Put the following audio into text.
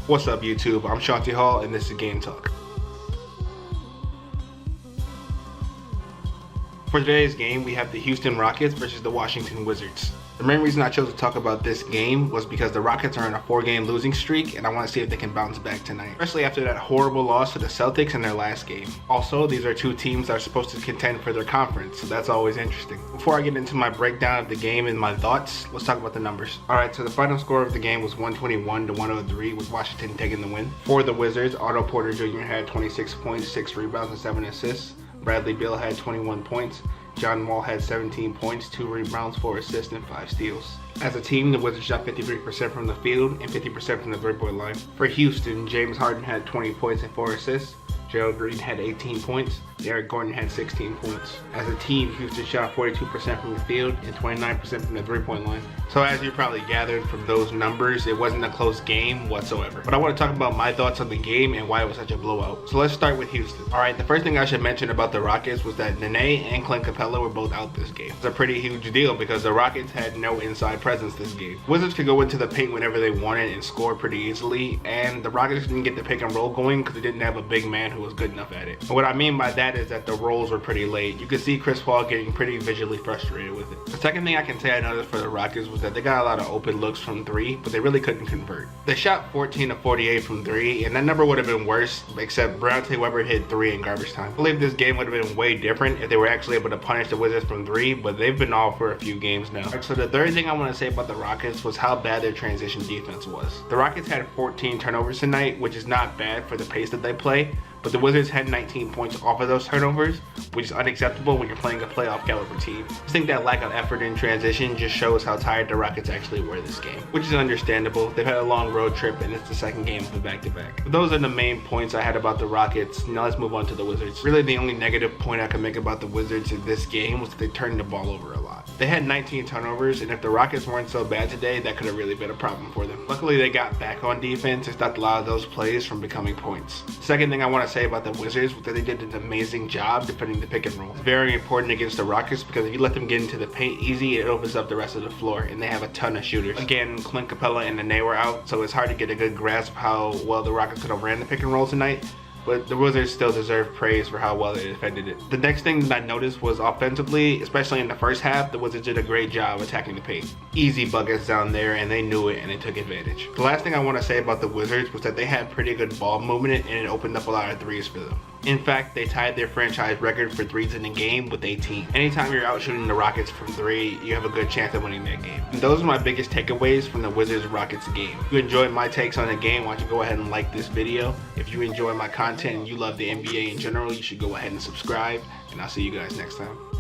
What's up YouTube? I'm Shanti Hall and this is Game Talk. For today's game, we have the Houston Rockets versus the Washington Wizards. The main reason I chose to talk about this game was because the Rockets are on a 4-game losing streak and I want to see if they can bounce back tonight, especially after that horrible loss to the Celtics in their last game. Also, these are two teams that are supposed to contend for their conference, so that's always interesting. Before I get into my breakdown of the game and my thoughts, let's talk about the numbers. Alright, so the final score of the game was 121-103 with Washington taking the win. For the Wizards, Otto Porter Jr. had 26 points, 6 rebounds, and 7 assists. Bradley Beal had 21 points. John Wall had 17 points, 2 rebounds, 4 assists, and 5 steals. As a team, the Wizards shot 53% from the field and 50% from the three-point line. For Houston, James Harden had 20 points and 4 assists. Gerald Green had 18 points. Eric Gordon had 16 points. As a team, Houston shot 42% from the field and 29% from the three-point line. So as you probably gathered from those numbers, it wasn't a close game whatsoever. But I want to talk about my thoughts on the game and why it was such a blowout. So let's start with Houston. Alright, the first thing I should mention about the Rockets was that Nene and Clint Capella were both out this game. It's a pretty huge deal because the Rockets had no inside presence this game. Wizards could go into the paint whenever they wanted and score pretty easily, and the Rockets didn't get the pick and roll going because they didn't have a big man who was good enough at it. And what I mean by that is that the rolls were pretty late. You could see Chris Paul getting pretty visually frustrated with it. The second thing I can say I noticed for the Rockets was that they got a lot of open looks from 3, but they really couldn't convert. They shot 14 of 48 from 3, and that number would have been worse, except Browntae Weber hit 3 in garbage time. I believe this game would have been way different if they were actually able to punish the Wizards from 3, but they've been off for a few games now. Right, so the third thing I want to say about the Rockets was how bad their transition defense was. The Rockets had 14 turnovers tonight, which is not bad for the pace that they play, but the Wizards had 19 points off of those turnovers, which is unacceptable when you're playing a playoff caliber team. I think that lack of effort in transition just shows how tired the Rockets actually were this game, which is understandable. They've had a long road trip and it's the second game of a back-to-back. But those are the main points I had about the Rockets. Now let's move on to the Wizards. Really the only negative point I can make about the Wizards in this game was that they turned the ball over a lot. They had 19 turnovers, and if the Rockets weren't so bad today, that could have really been a problem for them. Luckily they got back on defense and stopped a lot of those plays from becoming points. Second thing I want to say about the Wizards was that they did an amazing job defending the pick and roll. It's very important against the Rockets because if you let them get into the paint easy, it opens up the rest of the floor, and they have a ton of shooters. Again, Clint Capella and Nene were out, so it's hard to get a good grasp of how well the Rockets could have ran the pick and roll tonight. But the Wizards still deserve praise for how well they defended it. The next thing that I noticed was offensively, especially in the first half, the Wizards did a great job attacking the paint. Easy buckets down there, and they knew it and they took advantage. The last thing I want to say about the Wizards was that they had pretty good ball movement and it opened up a lot of threes for them. In fact, they tied their franchise record for threes in a game with 18. Anytime you're out shooting the Rockets from 3, you have a good chance of winning that game. And those are my biggest takeaways from the Wizards-Rockets game. If you enjoyed my takes on the game, why don't you go ahead and like this video. If you enjoy my content and you love the NBA in general, you should go ahead and subscribe. And I'll see you guys next time.